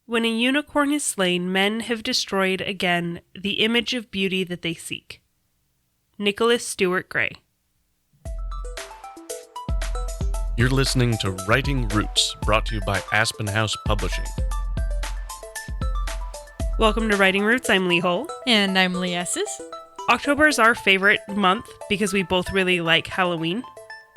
When a unicorn is slain, men have destroyed again the image of beauty that they seek. Nicholas Stuart Gray. You're listening to Writing Roots, brought to you by Aspen House Publishing. Welcome to Writing Roots. I'm Lee Hull. And I'm Lee Esses. October is our favorite month because we both really like Halloween.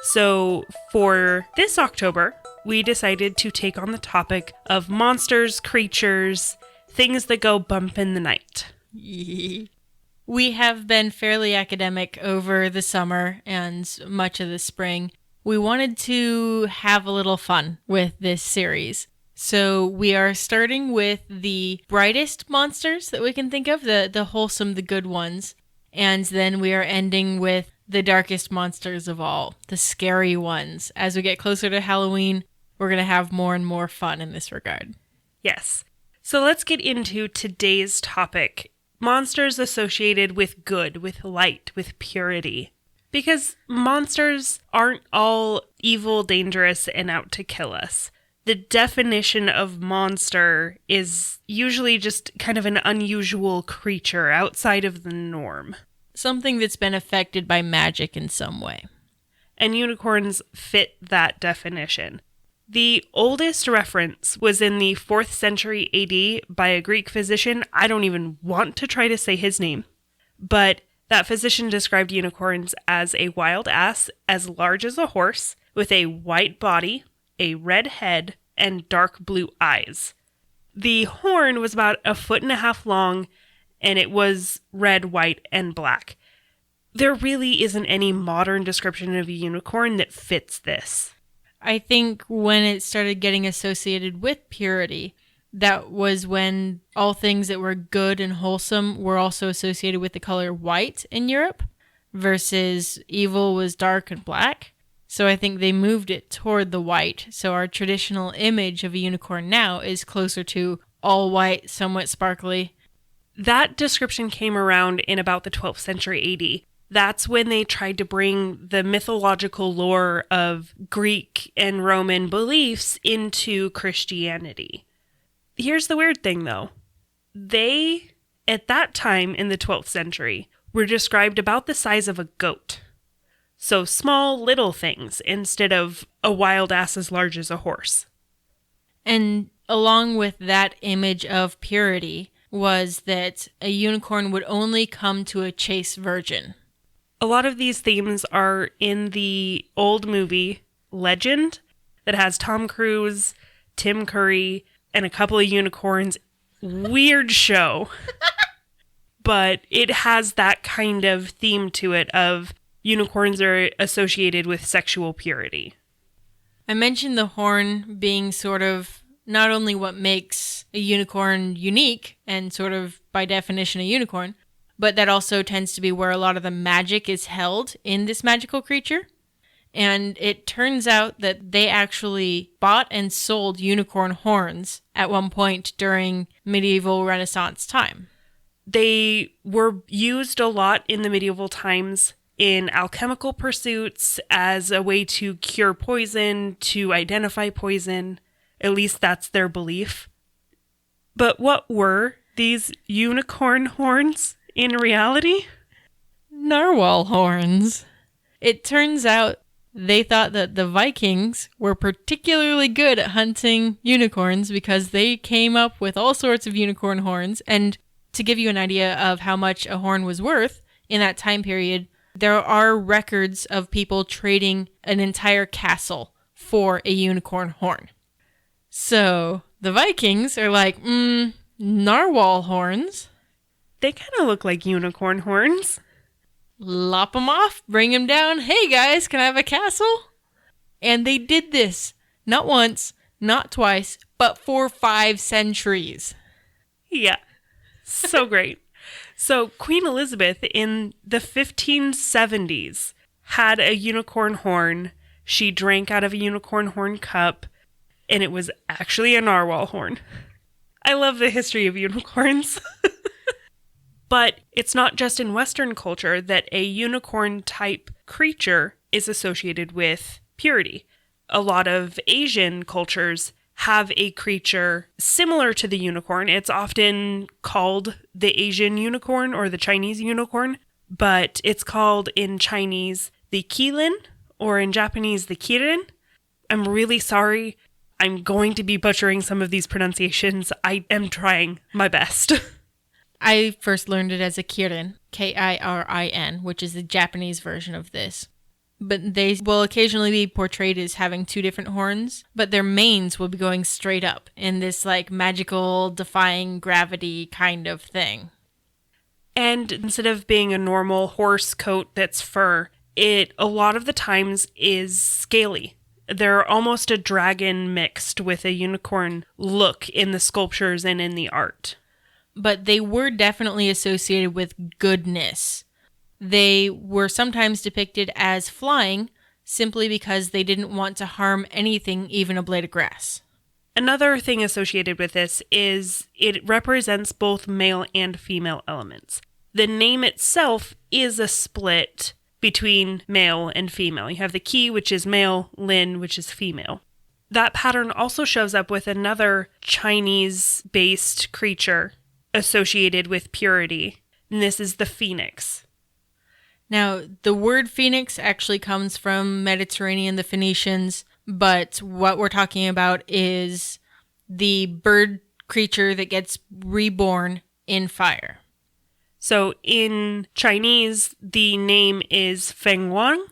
So for this October, we decided to take on the topic of monsters, creatures, things that go bump in the night. We have been fairly academic over the summer and much of the spring. We wanted to have a little fun with this series. So we are starting with the brightest monsters that we can think of, the wholesome, the good ones. And then we are ending with the darkest monsters of all, the scary ones. As we get closer to Halloween, we're going to have more and more fun in this regard. Yes. So let's get into today's topic. Monsters associated with good, with light, with purity. Because monsters aren't all evil, dangerous, and out to kill us. The definition of monster is usually just kind of an unusual creature outside of the norm. Something that's been affected by magic in some way. And unicorns fit that definition. The oldest reference was in the 4th century AD by a Greek physician. I don't even want to try to say his name. But that physician described unicorns as a wild ass as large as a horse, with a white body, a red head, and dark blue eyes. The horn was about 1.5 feet long, and it was red, white, and black. There really isn't any modern description of a unicorn that fits this. I think when it started getting associated with purity, that was when all things that were good and wholesome were also associated with the color white in Europe, versus evil was dark and black. So I think they moved it toward the white. So our traditional image of a unicorn now is closer to all white, somewhat sparkly. That description came around in about the 12th century AD. That's when they tried to bring the mythological lore of Greek and Roman beliefs into Christianity. Here's the weird thing, though. They, at that time in the 12th century, were described about the size of a goat. So small, little things instead of a wild ass as large as a horse. And along with that image of purity was that a unicorn would only come to a chaste virgin. A lot of these themes are in the old movie Legend that has Tom Cruise, Tim Curry, and a couple of unicorns. Weird show. But it has that kind of theme to it of unicorns are associated with sexual purity. I mentioned the horn being sort of not only what makes a unicorn unique and sort of by definition a unicorn, but that also tends to be where a lot of the magic is held in this magical creature. And it turns out that they actually bought and sold unicorn horns at one point during medieval Renaissance time. They were used a lot in the medieval times in alchemical pursuits as a way to cure poison, to identify poison. At least that's their belief. But what were these unicorn horns in reality? Narwhal horns. It turns out they thought that the Vikings were particularly good at hunting unicorns because they came up with all sorts of unicorn horns. And to give you an idea of how much a horn was worth in that time period, there are records of people trading an entire castle for a unicorn horn. So the Vikings are like, narwhal horns. They kind of look like unicorn horns. Lop them off, bring them down. Hey guys, can I have a castle? And they did this not once, not twice, but for 5 centuries. Yeah, so great. So Queen Elizabeth in the 1570s had a unicorn horn. She drank out of a unicorn horn cup, and it was actually a narwhal horn. I love the history of unicorns. But it's not just in Western culture that a unicorn-type creature is associated with purity. A lot of Asian cultures have a creature similar to the unicorn. It's often called the Asian unicorn or the Chinese unicorn, but it's called in Chinese the Qilin, or in Japanese the Kirin. I'm really sorry. I'm going to be butchering some of these pronunciations. I am trying my best. I first learned it as a Kirin, Kirin, which is the Japanese version of this. But they will occasionally be portrayed as having two different horns, but their manes will be going straight up in this like magical, defying gravity kind of thing. And instead of being a normal horse coat that's fur, it a lot of the times is scaly. They're almost a dragon mixed with a unicorn look in the sculptures and in the art. But they were definitely associated with goodness. They were sometimes depicted as flying simply because they didn't want to harm anything, even a blade of grass. Another thing associated with this is it represents both male and female elements. The name itself is a split between male and female. You have the Qi, which is male, Lin, which is female. That pattern also shows up with another Chinese-based creature associated with purity, and this is the phoenix. Now, the word phoenix actually comes from Mediterranean, the Phoenicians, but what we're talking about is the bird creature that gets reborn in fire. So in Chinese, the name is Feng Wang.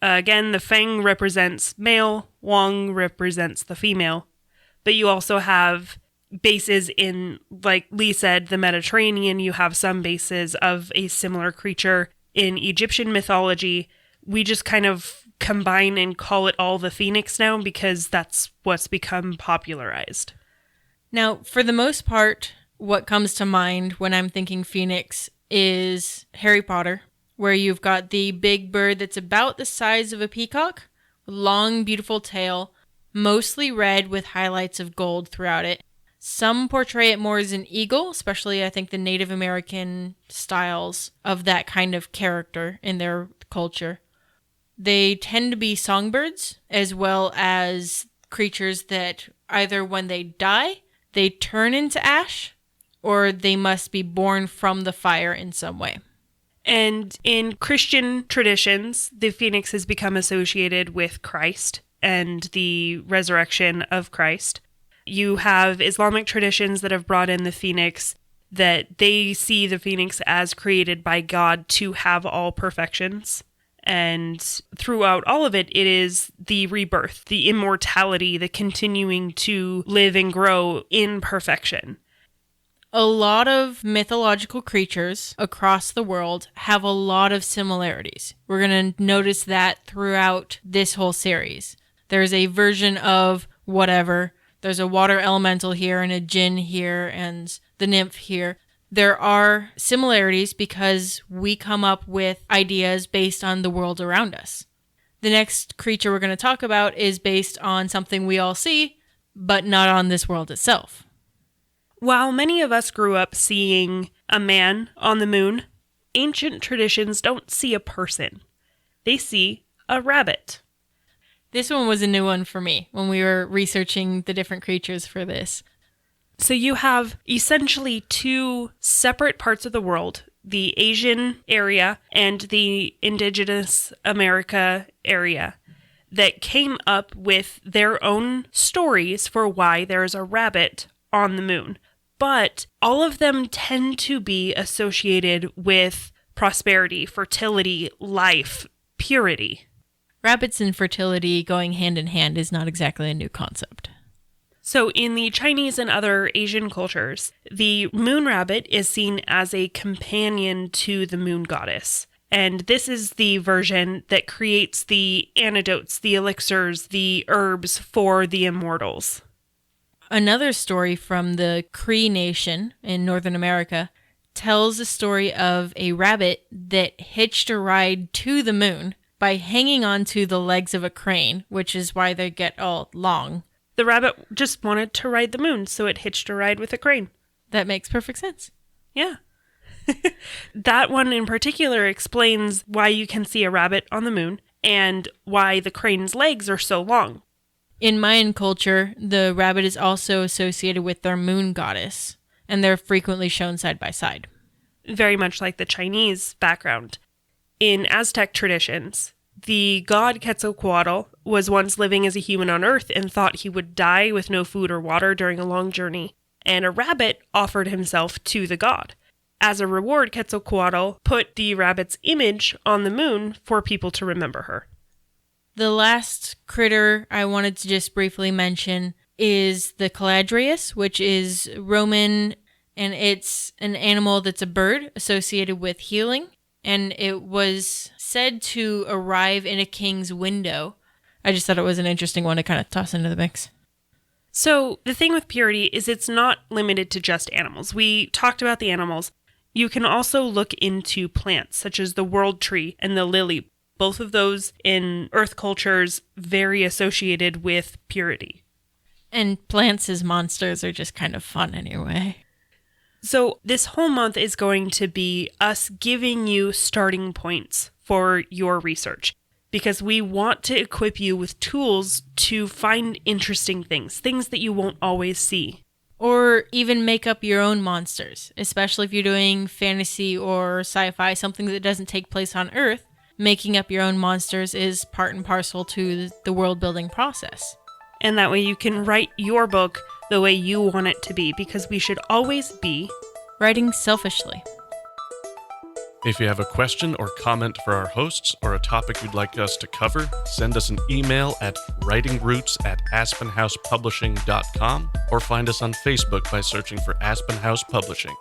Again, the Feng represents male, Wang represents the female. But you also have bases in, like Lee said, the Mediterranean. You have some bases of a similar creature in Egyptian mythology. We just kind of combine and call it all the phoenix now because that's what's become popularized. Now, for the most part, what comes to mind when I'm thinking phoenix is Harry Potter, where you've got the big bird that's about the size of a peacock, long, beautiful tail, mostly red with highlights of gold throughout it. Some portray it more as an eagle, especially I think the Native American styles of that kind of character in their culture. They tend to be songbirds, as well as creatures that either when they die, they turn into ash, or they must be born from the fire in some way. And in Christian traditions, the phoenix has become associated with Christ and the resurrection of Christ. You have Islamic traditions that have brought in the phoenix, that they see the phoenix as created by God to have all perfections. And throughout all of it, it is the rebirth, the immortality, the continuing to live and grow in perfection. A lot of mythological creatures across the world have a lot of similarities. We're going to notice that throughout this whole series. There's a version of whatever. There's a water elemental here and a djinn here and the nymph here. There are similarities because we come up with ideas based on the world around us. The next creature we're going to talk about is based on something we all see, but not on this world itself. While many of us grew up seeing a man on the moon, ancient traditions don't see a person. They see a rabbit. This one was a new one for me when we were researching the different creatures for this. So you have essentially two separate parts of the world, the Asian area and the indigenous America area, that came up with their own stories for why there's a rabbit on the moon. But all of them tend to be associated with prosperity, fertility, life, purity. Rabbits and fertility going hand in hand is not exactly a new concept. So in the Chinese and other Asian cultures, the moon rabbit is seen as a companion to the moon goddess. And this is the version that creates the antidotes, the elixirs, the herbs for the immortals. Another story from the Cree Nation in Northern America tells the story of a rabbit that hitched a ride to the moon by hanging onto the legs of a crane, which is why they get all long. The rabbit just wanted to ride the moon, so it hitched a ride with a crane. That makes perfect sense. Yeah. That one in particular explains why you can see a rabbit on the moon and why the crane's legs are so long. In Mayan culture, the rabbit is also associated with their moon goddess, and they're frequently shown side by side. Very much like the Chinese background. In Aztec traditions, the god Quetzalcoatl was once living as a human on Earth and thought he would die with no food or water during a long journey, and a rabbit offered himself to the god. As a reward, Quetzalcoatl put the rabbit's image on the moon for people to remember her. The last critter I wanted to just briefly mention is the caladrius, which is Roman, and it's an animal that's a bird associated with healing, and it was said to arrive in a king's window. I just thought it was an interesting one to kind of toss into the mix. So the thing with purity is it's not limited to just animals. We talked about the animals. You can also look into plants, such as the world tree and the lily. Both of those in earth cultures very associated with purity. And plants as monsters are just kind of fun anyway. So this whole month is going to be us giving you starting points for your research, because we want to equip you with tools to find interesting things that you won't always see. Or even make up your own monsters, especially if you're doing fantasy or sci-fi, something that doesn't take place on Earth. Making up your own monsters is part and parcel to the world building process. And that way you can write your book the way you want it to be, because we should always be writing selfishly. If you have a question or comment for our hosts or a topic you'd like us to cover, send us an email at writingroots@aspenhousepublishing.com or find us on Facebook by searching for Aspen House Publishing.